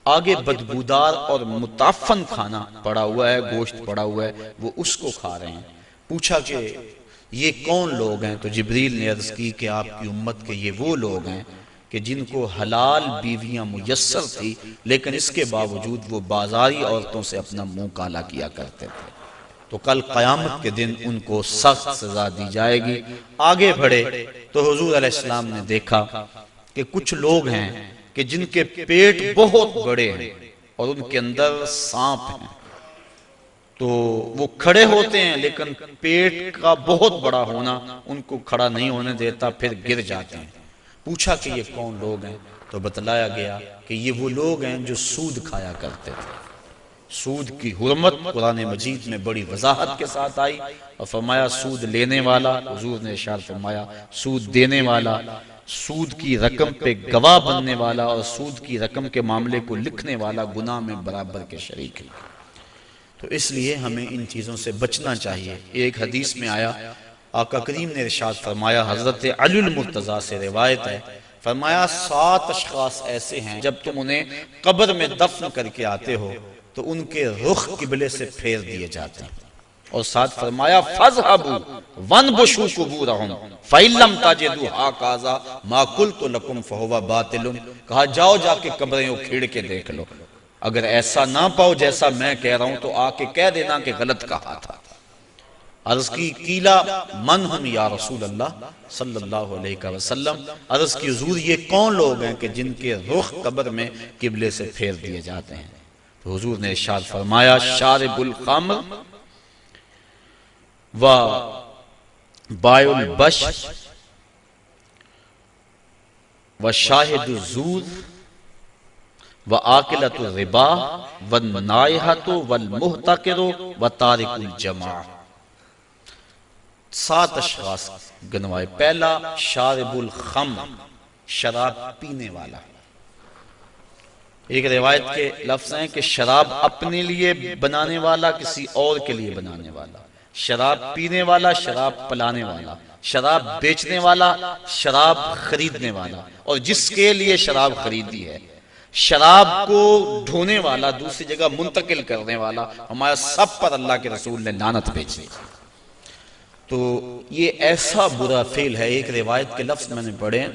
آگے بدبودار اور متعفن کھانا پڑا ہوا ہے، گوشت پڑا ہوا ہے، وہ اس کو کھا رہے ہیں۔ پوچھا کہ یہ کون لوگ ہیں؟ تو جبریل نے عرض کی کہ آپ کی امت کے یہ وہ لوگ ہیں کہ جن کو حلال بیویاں میسر تھی لیکن اس کے باوجود وہ بازاری عورتوں سے اپنا منہ کالا کیا کرتے تھے، تو کل قیامت کے دن ان کو سخت سزا دی جائے گی۔ آگے بڑھے تو حضور علیہ السلام نے دیکھا کہ کچھ لوگ ہیں کہ جن کے پیٹ بہت بڑے ہیں اور ان کے اندر سانپ ہیں، تو وہ کھڑے ہوتے ہیں لیکن پیٹ کا بہت بڑا ہونا ان کو کھڑا نہیں ہونے دیتا، پھر گر جاتے ہیں۔ پوچھا کہ یہ کون لوگ ہیں؟ تو بتلایا گیا کہ یہ وہ لوگ ہیں جو سود کھایا کرتے تھے۔ سود کی حرمت قرآن مجید میں بڑی وضاحت کے ساتھ آئی اور فرمایا سود لینے والا، حضور نے ارشاد فرمایا سود دینے والا، سود کی رقم پہ گواہ بننے والا اور سود کی رقم کے معاملے کو لکھنے والا گناہ میں برابر کے شریک ہے۔ تو اس لیے ہمیں ان چیزوں سے بچنا چاہیے۔ ایک حدیث میں آیا، آقا کریم نے ارشاد فرمایا، حضرت علی المرتضیٰ سے روایت ہے، فرمایا 7 اشخاص ایسے ہیں جب تم انہیں قبر میں دفن کر کے آتے ہو تو ان کے رخ قبلے سے پھیر دیے جاتے ہیں، اور ساتھ فرمایا فَاذْهَبُوا وَانْبُشُوا قُبُورَهُمْ فَإِن لَّمْ تَجِدُوا هَٰكَذَا مَا قُلْتُ لَكُمْ فَهُوَ بَاطِلٌ۔ کہا جاؤ جا کے قبریں اکھیڑ کے دیکھ لو، اگر ایسا نہ پاؤ جیسا میں کہہ رہا ہوں تو آ کے کہہ دینا کہ غلط کہا تھا۔ عرض کی قیلا من ہم یا رسول اللہ صلی اللہ علیہ وسلم، عرض کی حضور یہ کون لوگ ہیں کہ جن کے رخ قبر میں قبلے سے پھیر دیے جاتے ہیں؟ تو حضور نے ارشاد فرمایا شارب الخمر و بائع البش و شاہد الزور و آکلۃ الربا و النائحۃ والمحتقر و تارک الجماع۔ 7 اشخاص گنوائے۔ پہلا شارب الخمر، شراب پینے والا۔ ایک روایت کے لفظ ہیں کہ شراب اپنے لیے بنانے والا، کسی اور کے لیے بنانے والا، شراب پینے والا، شراب پلانے والا، شراب بیچنے والا، شراب خریدنے والا، اور جس کے لیے شراب خریدی ہے، شراب کو ڈھونے والا، دوسری جگہ منتقل کرنے والا، ہمارا سب پر اللہ کے رسول نے لعنت بھیجی۔ تو یہ ایسا برا فعل ہے۔ ایک روایت کے لفظ میں نے پڑھے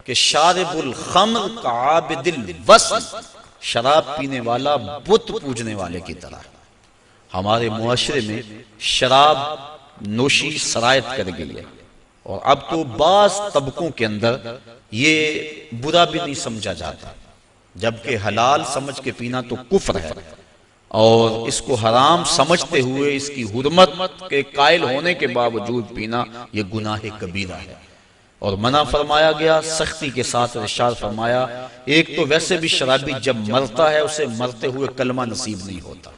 کہ شارب الخمر کعابد الوثن، شراب پینے والا بت پوجنے والے کی طرح۔ ہمارے معاشرے میں شراب نوشی سرایت کر گئی ہے، اور اب تو بعض طبقوں کے اندر یہ برا بھی نہیں سمجھا جاتا، جبکہ حلال سمجھ کے پینا تو کفر ہے، اور اس کو حرام سمجھتے ہوئے اس کی حرمت کے قائل ہونے کے باوجود پینا یہ گناہ کبیرہ ہے، اور منع فرمایا گیا سختی کے ساتھ۔ ارشاد فرمایا ایک تو ویسے بھی شرابی جب مرتا ہے اسے مرتے ہوئے کلمہ نصیب نہیں ہوتا،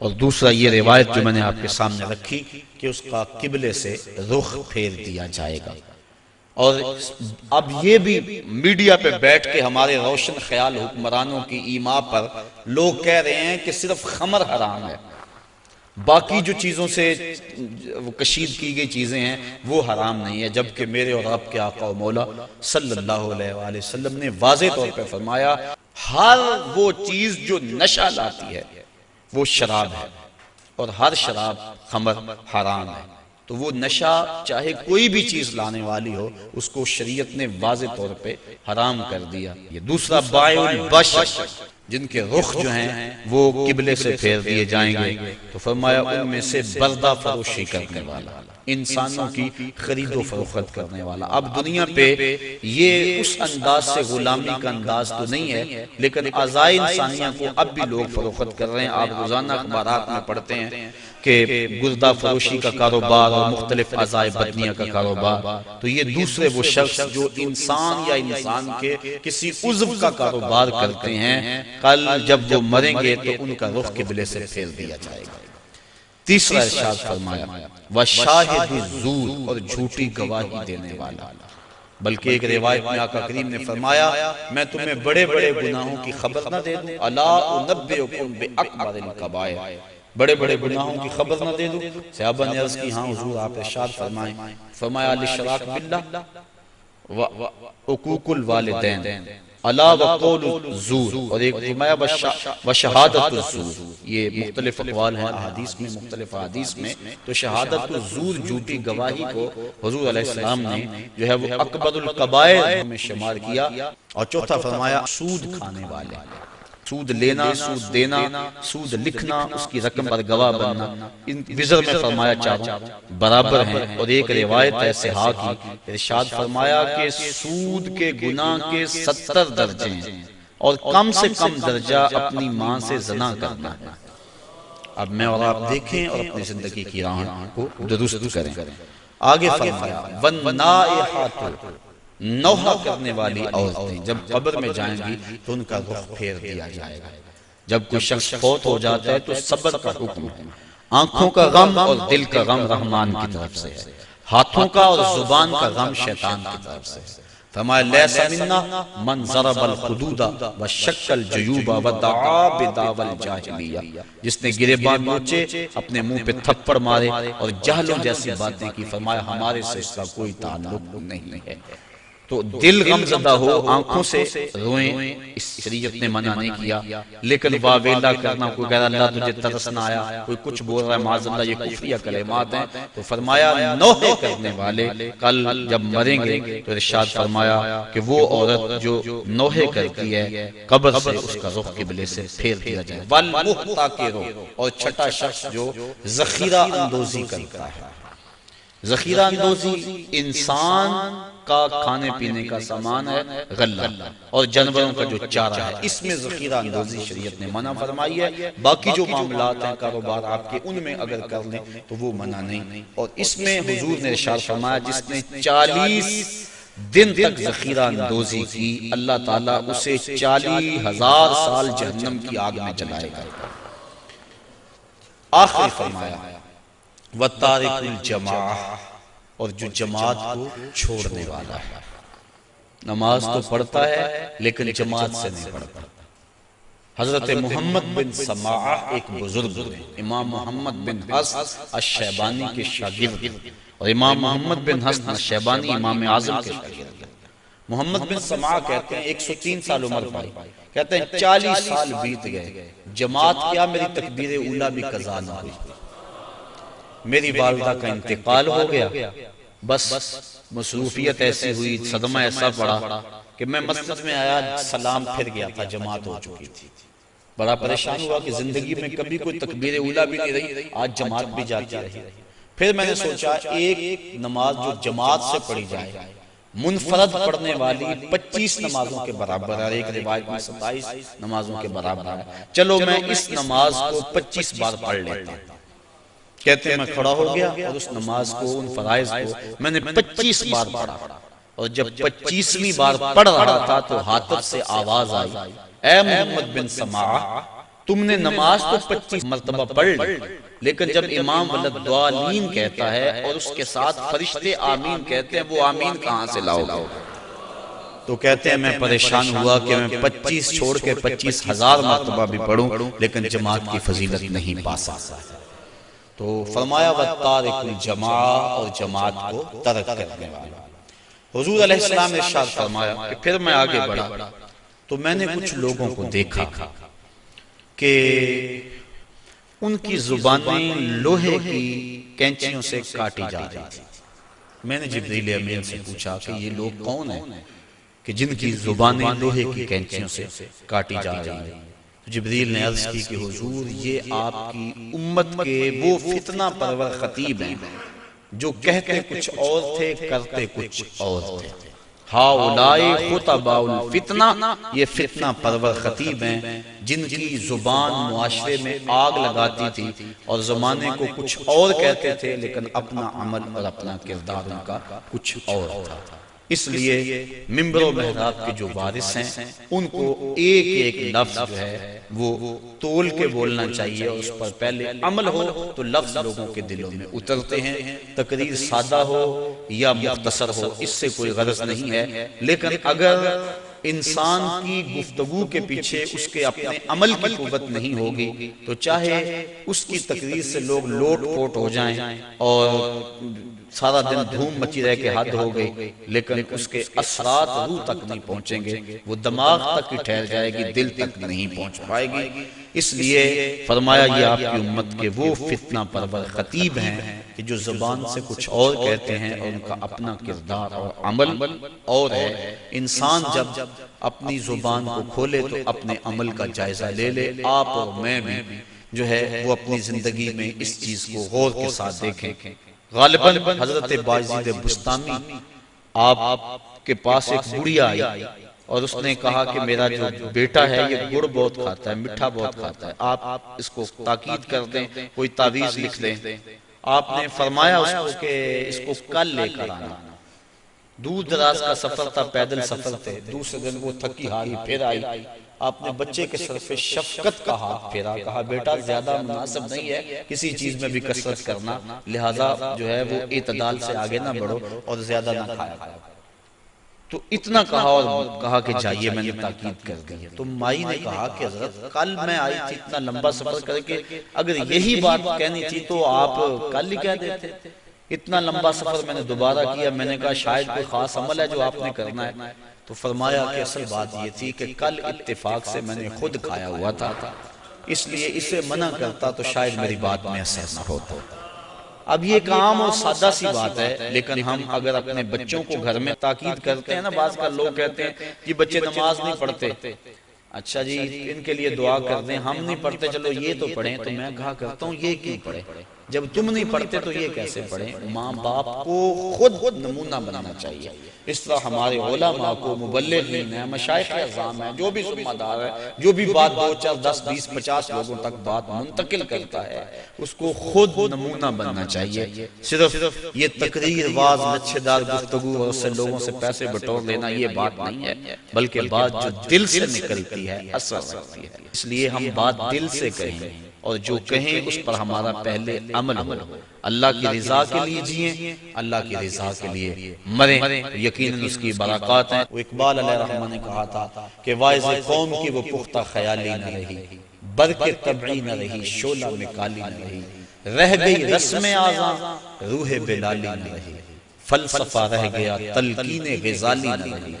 اور دوسرا یہ روایت جو میں نے آپ کے سامنے رکھی کہ اس کا قبلے سے رخ پھیر دیا جائے گا۔ اور اب یہ بھی میڈیا پہ بیٹھ کے ہمارے روشن خیال حکمرانوں کی ایما پر لوگ کہہ رہے ہیں کہ صرف خمر حرام ہے، باقی جو چیزوں سے کشید کی گئی چیزیں ہیں وہ حرام نہیں ہے، جبکہ میرے اور آپ کے آقا و مولا صلی اللہ علیہ وآلہ وسلم نے واضح طور پہ فرمایا ہر وہ چیز جو نشہ لاتی ہے وہ شراب ہے، اور ہر شراب خمر حرام ہے۔ تو وہ نشہ چاہے کوئی بھی چیز لانے والی ہو، اس کو شریعت نے واضح طور پہ حرام کر دیا۔ یہ دوسرا بائع البشر، جن کے رخ جو ہیں وہ قبلے سے پھیر دیے جائیں گے، تو فرمایا ان میں سے بردہ فروشی کرنے والا، انسانوں کی خرید و فروخت کرنے والا۔ اب دنیا پہ یہ اس انداز سے غلامی کا انداز تو نہیں ہے، لیکن اعضائے انسانیہ کو اب بھی لوگ فروخت کر رہے ہیں۔ آپ روزانہ اخبارات میں پڑھتے ہیں کہ گردہ فروشی کا کاروبار اور مختلف اعضائے بدنیہ کا کاروبار۔ تو یہ دوسرے وہ شخص جو انسان یا انسان کے کسی عضو کا کاروبار کرتے ہیں، کل جب وہ مریں گے تو ان کا رخ قبلے سے پھیر دیا جائے گا۔ تیسرا ارشاد فرمایا وَشَاهِدُ الزُّورِ، اور جھوٹی گواہی دینے والا۔ بلکہ ایک روایت میں آقا کریم نے فرمایا میں تمہیں بڑے بڑے گناہوں کی خبر نہ دے دوں، الا انبئکم بأکبر الکبائر، بڑے بڑے گناہوں کی خبر نہ دے دوں۔ صحابہ نے عرض کی ہاں حضور آپ ارشاد فرمائیں۔ فرمایا الاشراک باللہ وعقوق الوالدین الا وقول الزور، اور ایک فرمایا وشہادت الزور۔ یہ مختلف اقوال ہیں احادیث میں، مختلف احادیث میں، تو شہادت الزور جھوٹی گواہی کو حضور علیہ السلام نے جو ہے وہ اکبر الکبائر میں شمار کیا۔ اور چوتھا فرمایا سود کھانے والے، سود لینا، سود دینا، سود لکھنا، اس کی رقم پر گواہ بننا، ان وزر میں فرمایا چاروں برابر ہیں۔ اور ایک روایت ہے صحاح کی، ارشاد فرمایا کہ سود کے گناہ کے 70 درجے ہیں، اور کم سے کم درجہ اپنی ماں سے زنا کرنا ہے۔ اب میں اور آپ دیکھیں اور اپنی زندگی کی راہ کو درست کریں۔ آگے فرمایا وَالنَّائِحَاتُ، نوحہ کرنے والی عورتیں جب قبر میں جائیں گی تو ان کا رخ پھیر دیا جائے گا۔ جب کوئی شخص فوت ہو جاتا ہے تو صبر کا حکم ہے۔ آنکھوں کا غم اور دل کا غم رحمان کی طرف سے ہے، ہاتھوں کا اور زبان کا غم شیطان کی طرف سے ہے۔ فرمایا لیس منا من ضرب الخدود وشق الجیوب ودعا بدعوی الجاہلیہ، جس نے گریبان نوچے، اپنے منہ پہ تھپڑ مارے اور جہلوں جیسی باتیں کی، فرمایا ہمارے سے اس کا کوئی تعلق نہیں ہے۔ تو دل غم زدہ ہو، آنکھوں سے روئیں، اس شریعت نے منع نہیں کیا، لیکن واویلا کرنا، کوئی کہہ رہا اللہ تجھے ترس نہ آیا، کوئی کچھ بول رہا ہے معاذ اللہ، یہ کفریہ کلمات ہیں۔ تو فرمایا نوحے کرنے والے کل جب مریں گے تو ارشاد فرمایا کہ وہ عورت جو نوحے کرتی ہے قبر سے اس کا رخ قبلے سے پھیر دیا جائے۔ والمحتکر، اور چھٹا شخص جو ذخیرہ اندوزی کرتا ہے۔ ذخیرہ اندوزی انسان کا کھانے پینے کا سامان ہے، غلہ، اور جانوروں کا جو چارہ ہے، اس میں ذخیرہ اندوزی شریعت نے منع فرمائی ہے۔ باقی جو معاملات ہیں کاروبار آپ کے، ان میں اگر کر لیں تو وہ منع نہیں۔ اور اس میں حضور نے ارشاد فرمایا جس نے 40 دن تک ذخیرہ اندوزی کی، اللہ تعالیٰ اسے 40,000 سال جہنم کی آگ میں جلائے گا۔ آخری فرمایا وَتَارِكُ الْجَمَاعَةِ، اور جو جماعت کو چھوڑنے والا ہے۔ نماز تو پڑھتا ہے لیکن جماعت سے نہیں پڑھتا۔ حضرت محمد بن سماعہ ایک بزرگ ہیں، امام محمد بن حسن الشیبانی کے شاگرد، اور امام محمد بن حسن الشیبانی امام اعظم کے شاگرد۔ محمد بن سماعہ کہتے ہیں 103 سال عمر پائی، کہتے ہیں 40 سال بیت گئے، جماعت کیا میری تکبیر اولیٰ بھی قضا نہ ہوئی، میری والدہ کا انتقال ہو گیا، بس مصروفیت ایسی ہوئی، صدمہ ایسا پڑا کہ میں مسجد میں آیا، سلام پھر گیا تھا، جماعت ہو چکی تھی۔ بڑا پریشان ہوا کہ زندگی میں کبھی کوئی تکبیر اولیٰ بھی نہیں رہی، آج جماعت بھی جاتی رہی۔ پھر میں نے سوچا ایک نماز جو جماعت سے پڑھی جائے، منفرد پڑھنے والی 25 نمازوں کے برابر ہے، ایک روایت میں 27 نمازوں کے برابر ہے، چلو میں اس نماز کو 25 بار پڑھ لیتا ہوں۔ کہتے ہیں میں کھڑا ہو گیا اور اس نماز کو، ان فرائض کو میں نے 25 بار پڑھا، اور جب 25ویں بار پڑھ رہا تھا تو حاطب سے آواز آئی اے محمد بن سماعہ تم نے نماز تو 25 مرتبہ پڑھ لی، لیکن جب امام ولدالضالین کہتا ہے اور اس کے ساتھ فرشتے آمین کہتے ہیں، وہ آمین کہاں سے لاؤ گے؟ تو کہتے ہیں میں پریشان ہوا کہ میں 25 چھوڑ کے 25,000 مرتبہ بھی پڑھوں لیکن جماعت کی فضیلت نہیں پا سکتا۔ تو فرمایا وَتَارِكُ الْجَمَاعَةِ، اور جماعت کو ترک کرنے والا۔ حضور علیہ السلام نے ارشاد فرمایا کہ پھر میں آگے بڑھا تو میں نے کچھ لوگوں کو دیکھا کہ ان کی زبانیں لوہے کی کینچیوں سے کاٹی جا رہی تھی۔ میں نے جبریل امین سے پوچھا کہ یہ لوگ کون ہیں کہ جن کی زبانیں لوہے کی کینچیوں سے کاٹی جا رہی ہیں؟ جبریل نے عرض کی کہ حضور یہ آپ کی امت کے وہ فتنہ پرور خطیب ہیں جو کہتے کچھ اور تھے کرتے کچھ اور تھے۔ ہاؤلائی خطباء الفتنہ، یہ فتنہ پرور خطیب ہیں جن کی زبان معاشرے میں آگ لگاتی تھی اور زمانے کو کچھ اور کہتے تھے، لیکن اپنا عمل اور اپنا کردار ان کا کچھ اور تھا۔ اس لیے منبر و محراب کے جو وارث ہیں ان کو ایک ایک لفظ جو ہے وہ تول کے بولنا چاہیے، اور اس پر پہلے عمل ہو تو لفظ لوگوں کے دلوں میں اترتے ہیں۔ تقریر سادہ ہو یا مختصر ہو اس سے کوئی غرض نہیں ہے، لیکن اگر انسان کی گفتگو کے پیچھے اس کے اپنے عمل کی قوت نہیں ہوگی تو چاہے اس کی تقریر سے لوگ لوٹ پوٹ ہو جائیں اور سارا دن دھوم مچی رہ کے حد ہو گئی، لیکن اس کے اثرات روح تک نہیں پہنچیں گے، وہ دماغ تک ہی ٹھہر جائے گی، دل تک نہیں پہنچ پائے گی۔ اس لیے فرمایا یہ آپ کی امت کے وہ فتنہ پرور خطیب ہیں کہ جو زبان سے کچھ اور کہتے ہیں اور ان کا اپنا کردار اور عمل اور ہے۔ انسان جب اپنی زبان کو کھولے تو اپنے عمل کا جائزہ لے لے۔ آپ اور میں بھی جو ہے وہ اپنی زندگی میں اس چیز کو غور کے ساتھ دیکھیں۔ غالباً حضرت بایزید بستامی آپ کے پاس ایک بڑھیا آئی اور اس نے کہا کہ میرا جو بیٹا ہے یہ گڑ بہت کھاتا ہے، میٹھا بہت کھاتا ہے، آپ اس کو تاکید کر دیں، کوئی تعویذ لکھ دیں۔ آپ نے فرمایا اس کو کہ اس کو کل لے کر آنا۔ دور دراز کا سفر تھا، پیدل سفر تھے، دوسرے دن وہ تھکی ہاری پھر آئی۔ آپ نے بچے کے سر پہ شفقت کا ہاتھ پھیرا، کہا بیٹا زیادہ مناسب نہیں ہے کسی چیز میں بھی کثرت کرنا، لہٰذا جو ہے وہ اعتدال سے آگے نہ بڑھو اور زیادہ نہ کھایا کرو۔ تو اتنا کہا اور کہا کہ جائیے، میں نے تاکید کر دی ہے۔ تو مائی نے کہا کہ حضرت کل میں آئی تھی اتنا لمبا سفر کر کے، اگر یہی بات کہنی تھی تو آپ کل ہی کہہ دیتے۔ اتنا لمبا سفر میں نے دوبارہ کیا، میں نے کہا شاید کوئی خاص عمل ہے جو آپ نے کرنا ہے۔ تو فرمایا کہ اصل بات یہ تھی کہ کل اتفاق سے میں نے خود کھایا ہوا تھا، اس لیے اسے منع کرتا تو شاید میری بات میں اثر نہ ہوتا۔ اب یہ ایک عام اور سادہ سی بات ہے، لیکن ہم اگر اپنے بچوں کو گھر میں تاکید کرتے ہیں نا، بعض کا لوگ کہتے ہیں کہ بچے نماز نہیں پڑھتے، اچھا جی ان کے لیے دعا کر دیں، ہم نہیں پڑھتے چلو یہ تو پڑھیں۔ تو میں کہا کرتا ہوں یہ کیوں پڑھیں؟ جب تم نہیں پڑھتے تو یہ کیسے پڑھیں؟ ماں باپ کو خود نمونہ بنانا چاہیے۔ اس طرح ہمارے علماء کو، مبلغین ہیں، مشائخ اعظام ہیں، جو بھی ذمہ دار ہے، جو بھی بات 2 4 10 20 50 لوگوں تک بات منتقل کرتا ہے، اس کو خود نمونہ بننا چاہیے۔ صرف یہ تقریر، واز، لچھے دار گفتگو اور اس سے لوگوں سے پیسے بٹور لینا یہ بات نہیں ہے، بلکہ بات جو دل سے نکلتی ہے اثر رکھتی ہے۔ اس لیے ہم بات دل سے کہیں اور جو کہیں اس پر ہمارا پہلے عمل ہو۔ اللہ کی رضا کے لیے جئیں، اللہ کی رضا کے لیے مریں، یقیناً اس کی برکات ہیں۔ وہ اقبال علیہ رحمہ نے کہا تھا کہ واعظ قوم کی وہ پختہ خیالی نہ رہی، برق طبعی نہ رہی، شعلہ میں کالی نہ رہی، رہ گئی رسم آزاں، روح بلالی نہ رہی، فلسفہ رہ گیا تلقین غزالی نہ رہی،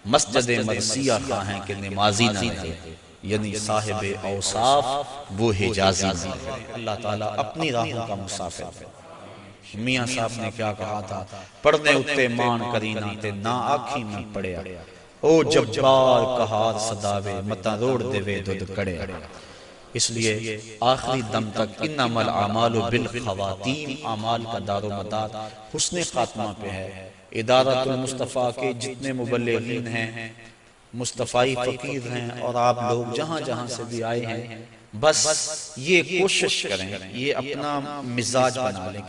مسجد مرثیہ خواہیں کہ نمازی نہ رہے، یعنی صاحب اوصاف وہ حجازی نہ رہے۔ اللہ تعالیٰ اپنی راہوں کا مسافر ہے۔ میاں صاحب نے کیا کہا تھا؟ پڑھنے اتے مان کرینا تے نہ آکھی میں پڑیا، او جبار کہار صداوے متا روڑ دے وے دودھ کڑے۔ اس لیے آخری دم تک انما الاعمال بالخواتیم، اعمال کا دار و مدار حسن خاتمہ پہ ہے۔ ادارۃ المصطفیٰ کے جتنے مبلغین ہیں، مصطفی فقیر ہیں، اور آپ لوگ جہاں جہاں سے بھی آئے ہیں، بس یہ کوشش کریں، یہ اپنا مزاج بنا لیں